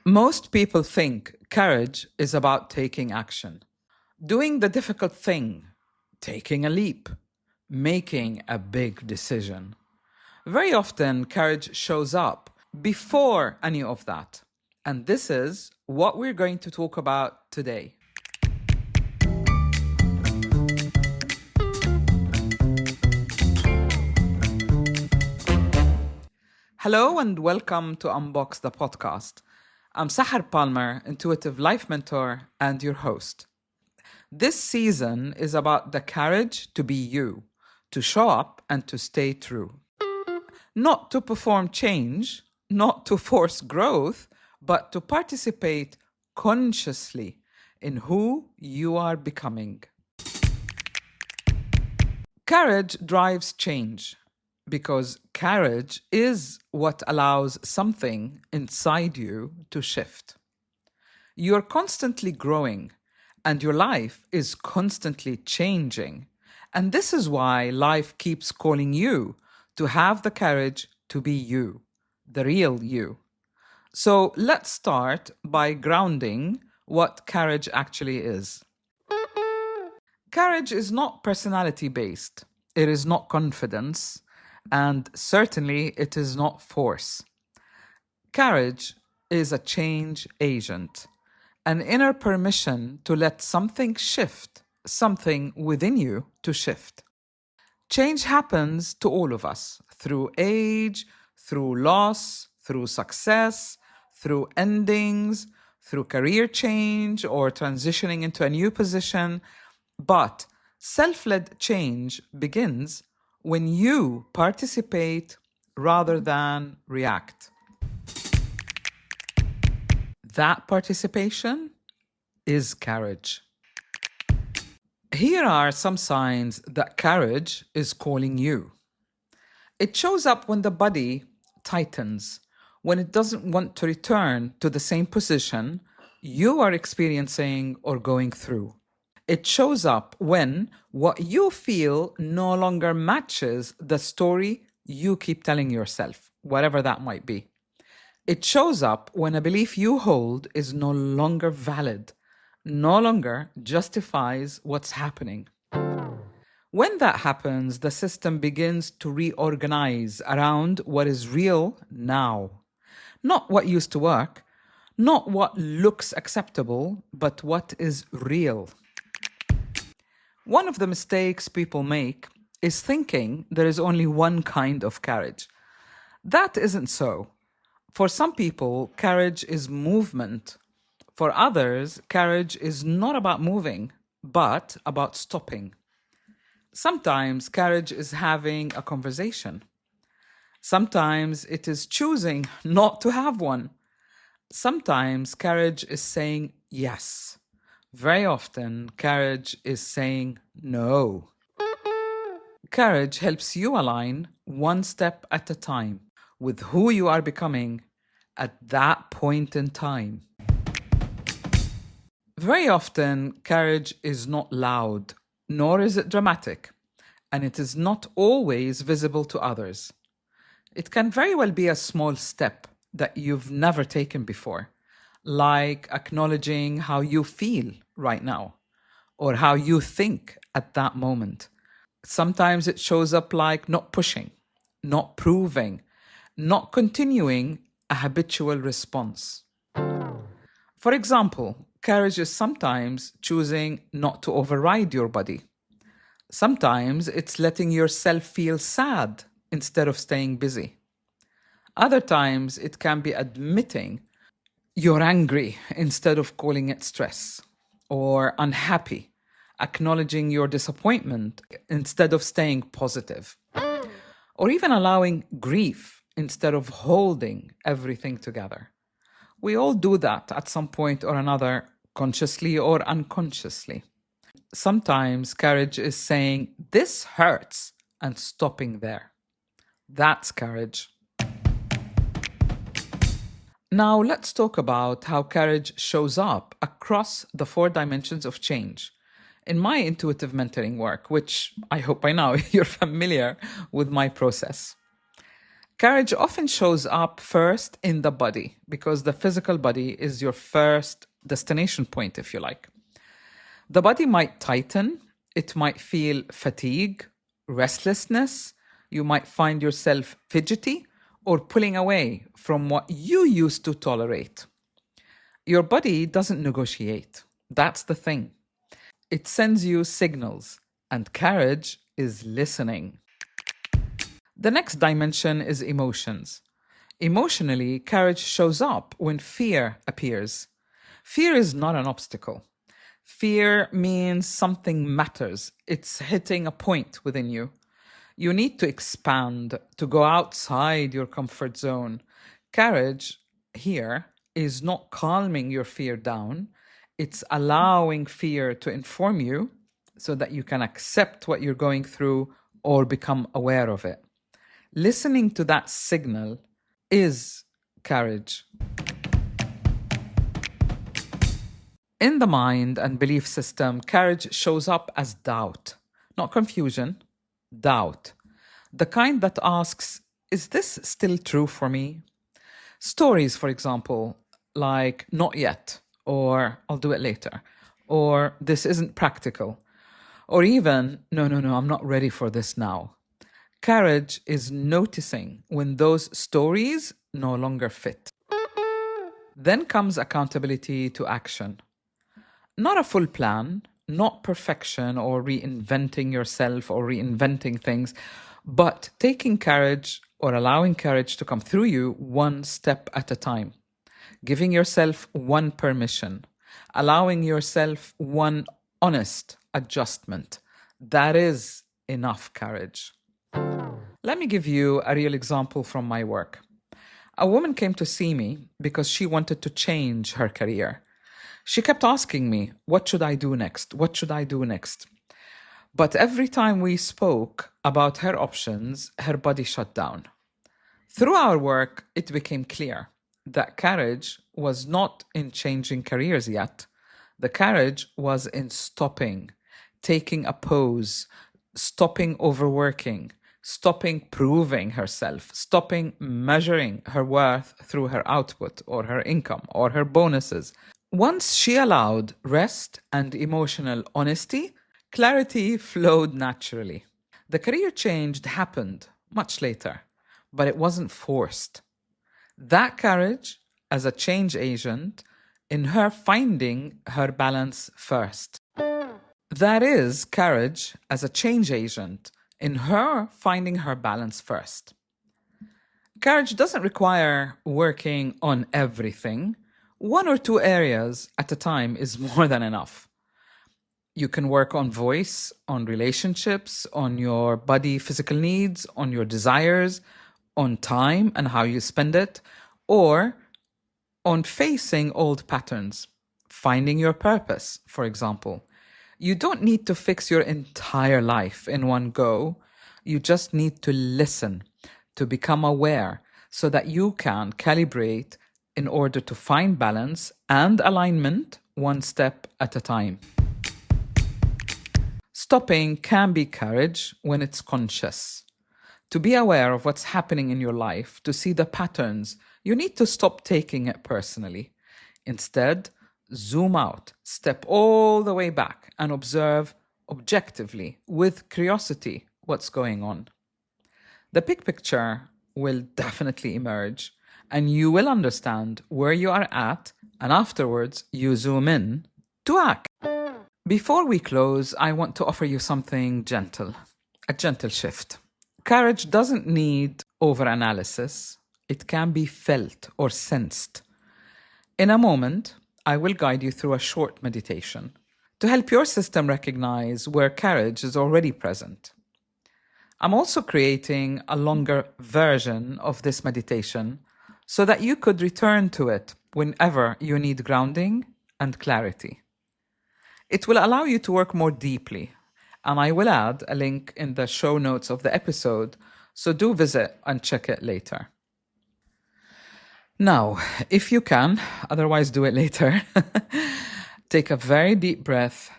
Most people think courage is about taking action, doing the difficult thing, taking a leap, making a big decision. Very often, courage shows up before any of that. And this is what we're going to talk about today. Hello and welcome to Unbox the podcast. I'm Sahar Palmer, intuitive life mentor and your host. This season is about the courage to be you, to show up and to stay true. Not to perform change, not to force growth, but to participate consciously in who you are becoming. Courage drives change because courage is what allows something inside you to shift. You're constantly growing and your life is constantly changing. And this is why life keeps calling you to have the courage to be you, the real you. So let's start by grounding what courage actually is. Courage is not personality based. It is not confidence. And certainly it is not force. Courage is a change agent, an inner permission to let something shift, something within you to shift. Change happens to all of us through age, through loss, through success, through endings, through career change or transitioning into a new position. But self-led change begins when you participate rather than react. That participation is courage. Here are some signs that courage is calling you. It shows up when the body tightens, when it doesn't want to return to the same position you are experiencing or going through. It shows up when what you feel no longer matches the story you keep telling yourself, whatever that might be. It shows up when a belief you hold is no longer valid, no longer justifies what's happening. When that happens, the system begins to reorganize around what is real now. Not what used to work, not what looks acceptable, but what is real. One of the mistakes people make is thinking there is only one kind of courage. That isn't so. For some people, courage is movement. For others, courage is not about moving, but about stopping. Sometimes courage is having a conversation. Sometimes it is choosing not to have one. Sometimes courage is saying yes. Very often, courage is saying no. Courage helps you align one step at a time with who you are becoming at that point in time. Very often, courage is not loud, nor is it dramatic, and it is not always visible to others. It can very well be a small step that you've never taken before, like acknowledging how you feel right now or how you think at that moment. Sometimes it shows up like not pushing, not proving, not continuing a habitual response. For example, courage is sometimes choosing not to override your body. Sometimes it's letting yourself feel sad instead of staying busy. Other times it can be admitting you're angry instead of calling it stress, or unhappy, acknowledging your disappointment instead of staying positive, or even allowing grief instead of holding everything together. We all do that at some point or another, consciously or unconsciously. Sometimes courage is saying, "This hurts," and stopping there. That's courage. Now let's talk about how courage shows up across the 4 dimensions of change. In my intuitive mentoring work, which I hope by now you're familiar with my process. Courage often shows up first in the body because the physical body is your first destination point, if you like. The body might tighten, it might feel fatigue, restlessness, you might find yourself fidgety or pulling away from what you used to tolerate. Your body doesn't negotiate. That's the thing. It sends you signals, and courage is listening. The next dimension is emotions. Emotionally, courage shows up when fear appears. Fear is not an obstacle. Fear means something matters. It's hitting a point within you. You need to expand, to go outside your comfort zone. Courage here is not calming your fear down, it's allowing fear to inform you so that you can accept what you're going through or become aware of it. Listening to that signal is courage. In the mind and belief system, courage shows up as doubt, not confusion, doubt. The kind that asks, is this still true for me? Stories, for example, like not yet, or I'll do it later, or this isn't practical, or even no, I'm not ready for this now. Courage is noticing when those stories no longer fit. Then comes accountability to action. Not a full plan, not perfection or reinventing yourself or reinventing things, but taking courage or allowing courage to come through you one step at a time. Giving yourself one permission, allowing yourself one honest adjustment. That is enough courage. Let me give you a real example from my work. A woman came to see me because she wanted to change her career. She kept asking me, what should I do next? What should I do next? But every time we spoke about her options, her body shut down. Through our work, it became clear that courage was not in changing careers yet. The courage was in stopping, taking a pause, stopping overworking, stopping proving herself, stopping measuring her worth through her output or her income or her bonuses. Once she allowed rest and emotional honesty, clarity flowed naturally. The career change happened much later, but it wasn't forced. That courage as a change agent in her finding her balance first. That is courage as a change agent in her finding her balance first. Courage doesn't require working on everything. One or two areas at a time is more than enough. You can work on voice, on relationships, on your body physical needs, on your desires, on time and how you spend it, or on facing old patterns, finding your purpose, for example. You don't need to fix your entire life in one go. You just need to listen, to become aware, so that you can calibrate in order to find balance and alignment one step at a time. Stopping can be courage when it's conscious. To be aware of what's happening in your life, to see the patterns, you need to stop taking it personally. Instead, zoom out, step all the way back and observe objectively, with curiosity, what's going on. The big picture will definitely emerge and you will understand where you are at, and afterwards you zoom in to act. Before we close, I want to offer you something gentle, a gentle shift. Courage doesn't need overanalysis. It can be felt or sensed. In a moment, I will guide you through a short meditation to help your system recognize where courage is already present. I'm also creating a longer version of this meditation so that you could return to it whenever you need grounding and clarity. It will allow you to work more deeply, and I will add a link in the show notes of the episode, so do visit and check it later. Now, if you can, otherwise do it later, take a very deep breath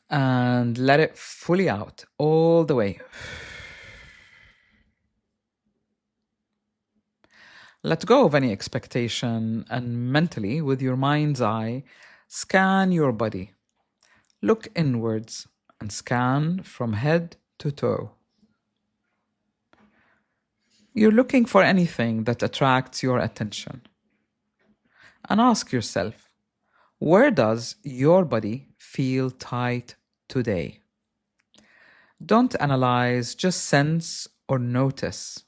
and let it fully out all the way. Let go of any expectation and mentally, with your mind's eye, scan your body. Look inwards and scan from head to toe. You're looking for anything that attracts your attention. And ask yourself, where does your body feel tight today? Don't analyze, just sense or notice.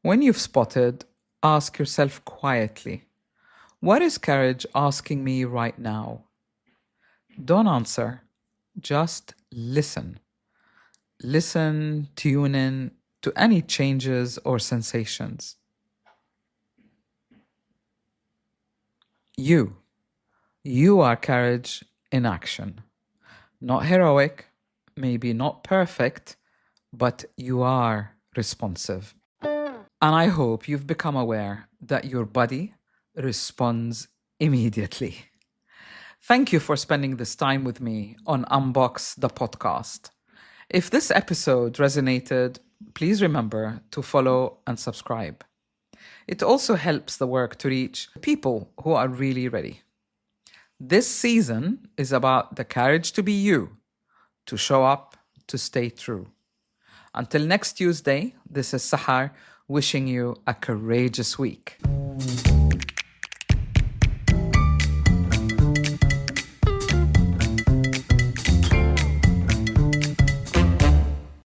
When you've spotted, ask yourself quietly, what is courage asking me right now? Don't answer, just listen. Listen, tune in to any changes or sensations. You are courage in action. Not heroic, maybe not perfect, but you are responsive. And I hope you've become aware that your body responds immediately. Thank you for spending this time with me on Unbox the podcast. If this episode resonated, please remember to follow and subscribe. It also helps the work to reach people who are really ready. This season is about the courage to be you, to show up, to stay true. Until next Tuesday, this is Sahar wishing you a courageous week.